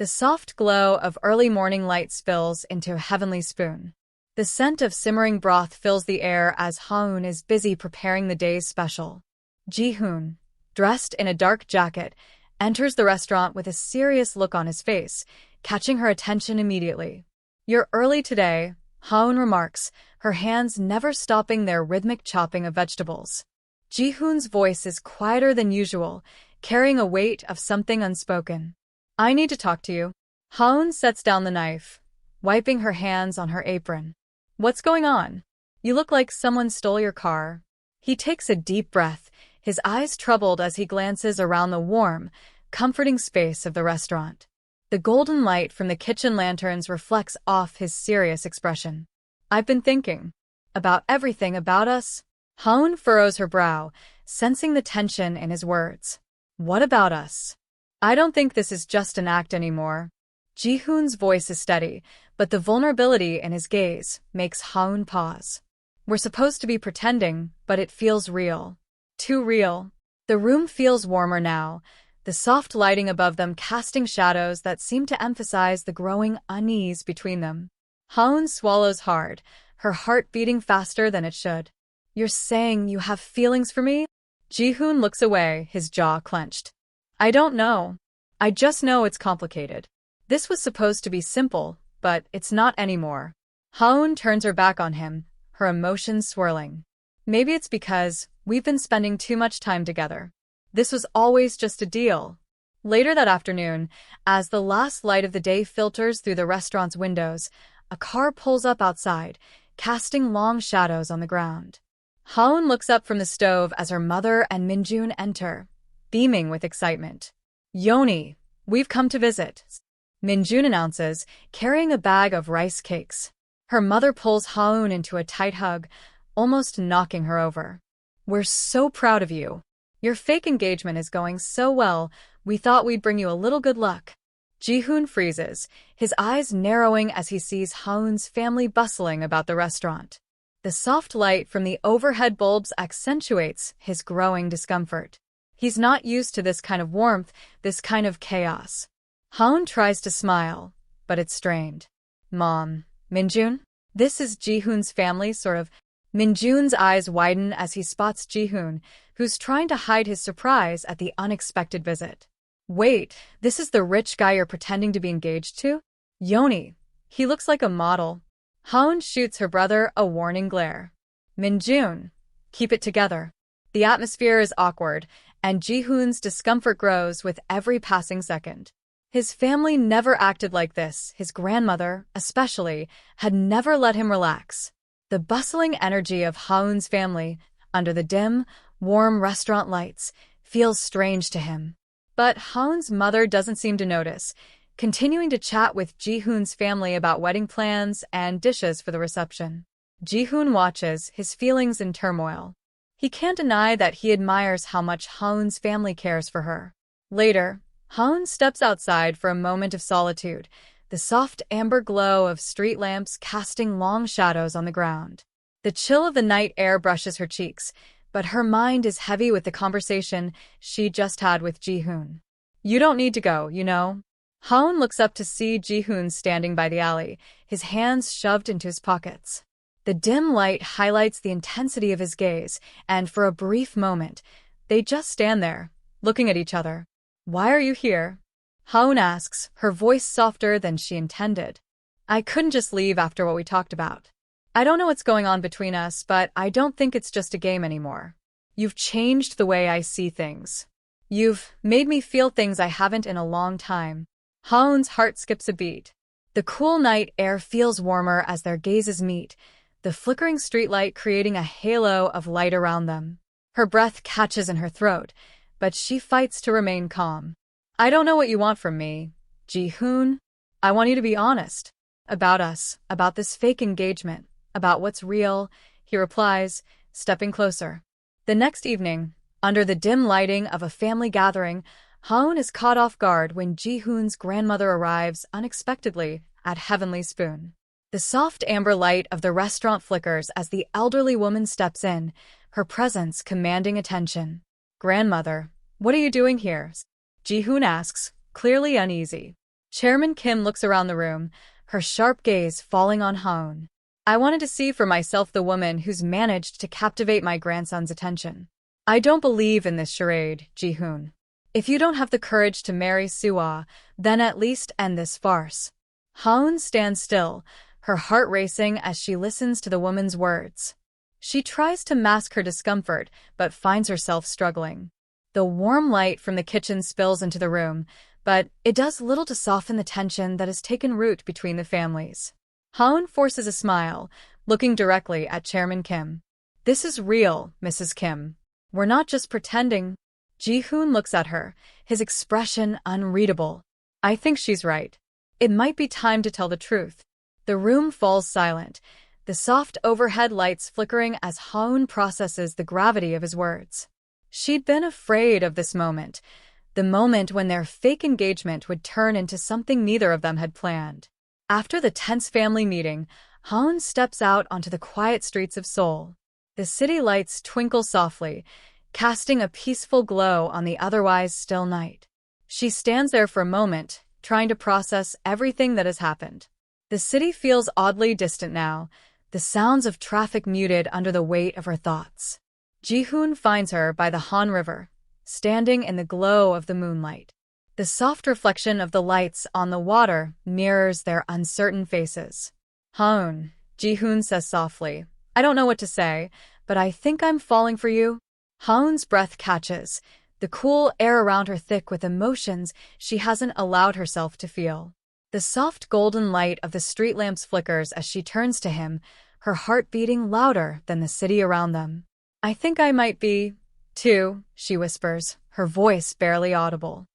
The soft glow of early morning light spills into a heavenly spoon. The scent of simmering broth fills the air as Ha-eun is busy preparing the day's special. Ji-hoon, dressed in a dark jacket, enters the restaurant with a serious look on his face, catching her attention immediately. "You're early today," Ha-eun remarks, her hands never stopping their rhythmic chopping of vegetables. Ji-hoon's voice is quieter than usual, carrying a weight of something unspoken. "I need to talk to you." Ha-eun sets down the knife, wiping her hands on her apron. "What's going on? You look like someone stole your car." He takes a deep breath, his eyes troubled as he glances around the warm, comforting space of the restaurant. The golden light from the kitchen lanterns reflects off his serious expression. "I've been thinking about everything about us." Ha-eun furrows her brow, sensing the tension in his words. "What about us? I don't think this is just an act anymore." Ji-hoon's voice is steady, but the vulnerability in his gaze makes Ha-eun pause. "We're supposed to be pretending, but it feels real. Too real." The room feels warmer now, the soft lighting above them casting shadows that seem to emphasize the growing unease between them. Ha-eun swallows hard, her heart beating faster than it should. "You're saying you have feelings for me?" Ji-hoon looks away, his jaw clenched. "I don't know. I just know it's complicated. This was supposed to be simple, but it's not anymore." Ha-eun turns her back on him, her emotions swirling. "Maybe it's because we've been spending too much time together. This was always just a deal." Later that afternoon, as the last light of the day filters through the restaurant's windows, a car pulls up outside, casting long shadows on the ground. Ha-eun looks up from the stove as her mother and Min-joon enter, beaming with excitement. "Yoni, we've come to visit," Min-joon announces, carrying a bag of rice cakes. Her mother pulls Ha-eun into a tight hug, almost knocking her over. "We're so proud of you. Your fake engagement is going so well, we thought we'd bring you a little good luck." Ji-hoon freezes, his eyes narrowing as he sees Ha-eun's family bustling about the restaurant. The soft light from the overhead bulbs accentuates his growing discomfort. He's not used to this kind of warmth, this kind of chaos. Ha-eun tries to smile, but it's strained. "Mom, Min-joon? This is Ji-hoon's family, sort of." Min-joon's eyes widen as he spots Ji-hoon, who's trying to hide his surprise at the unexpected visit. "Wait, this is the rich guy you're pretending to be engaged to? Yoni, he looks like a model." Ha-eun shoots her brother a warning glare. "Min-joon, keep it together." The atmosphere is awkward, and Ji-hoon's discomfort grows with every passing second. His family never acted like this, his grandmother, especially, had never let him relax. The bustling energy of Ha-eun's family, under the dim, warm restaurant lights, feels strange to him. But Ha-eun's mother doesn't seem to notice, continuing to chat with Ji-hoon's family about wedding plans and dishes for the reception. Ji-hoon watches, his feelings in turmoil. He can't deny that he admires how much Ha-eun's family cares for her. Later, Ha-eun steps outside for a moment of solitude, the soft amber glow of street lamps casting long shadows on the ground. The chill of the night air brushes her cheeks, but her mind is heavy with the conversation she just had with Ji-hoon. "You don't need to go, you know." Ha-eun looks up to see Ji-hoon standing by the alley, his hands shoved into his pockets. The dim light highlights the intensity of his gaze, and for a brief moment, they just stand there, looking at each other. "Why are you here?" Ha-eun asks, her voice softer than she intended. "I couldn't just leave after what we talked about. I don't know what's going on between us, but I don't think it's just a game anymore. You've changed the way I see things. You've made me feel things I haven't in a long time." Ha-eun's heart skips a beat. The cool night air feels warmer as their gazes meet, the flickering streetlight creating a halo of light around them. Her breath catches in her throat, but she fights to remain calm. "I don't know what you want from me, Ji-hoon. I want you to be honest. About us, about this fake engagement, about what's real," he replies, stepping closer. The next evening, under the dim lighting of a family gathering, Ha-eun is caught off guard when Ji-hoon's grandmother arrives unexpectedly at Heavenly Spoon. The soft amber light of the restaurant flickers as the elderly woman steps in, her presence commanding attention. "Grandmother, what are you doing here?" Ji-hoon asks, clearly uneasy. Chairman Kim looks around the room, her sharp gaze falling on Ha-eun. I wanted to see for myself the woman who's managed to captivate my grandson's attention. I don't believe in this charade, Ji-hoon. If you don't have the courage to marry Suah, then at least end this farce. Ha-eun stands still, her heart racing as she listens to the woman's words. She tries to mask her discomfort, but finds herself struggling. The warm light from the kitchen spills into the room, but it does little to soften the tension that has taken root between the families. Ha-eun forces a smile, looking directly at Chairman Kim. This is real, Mrs. Kim. We're not just pretending. Ji-hoon looks at her, his expression unreadable. I think she's right. It might be time to tell the truth. The room falls silent, the soft overhead lights flickering as Ha-eun processes the gravity of his words. She'd been afraid of this moment, the moment when their fake engagement would turn into something neither of them had planned. After the tense family meeting, Ha-eun steps out onto the quiet streets of Seoul. The city lights twinkle softly, casting a peaceful glow on the otherwise still night. She stands there for a moment, trying to process everything that has happened. The city feels oddly distant now, the sounds of traffic muted under the weight of her thoughts. Ji-hoon finds her by the Han River, standing in the glow of the moonlight. The soft reflection of the lights on the water mirrors their uncertain faces. Ha-eun, Ji-hoon says softly, I don't know what to say, but I think I'm falling for you. Ha-eun's breath catches, the cool air around her thick with emotions she hasn't allowed herself to feel. The soft golden light of the street lamps flickers as she turns to him, her heart beating louder than the city around them. I think I might be, too, she whispers, her voice barely audible.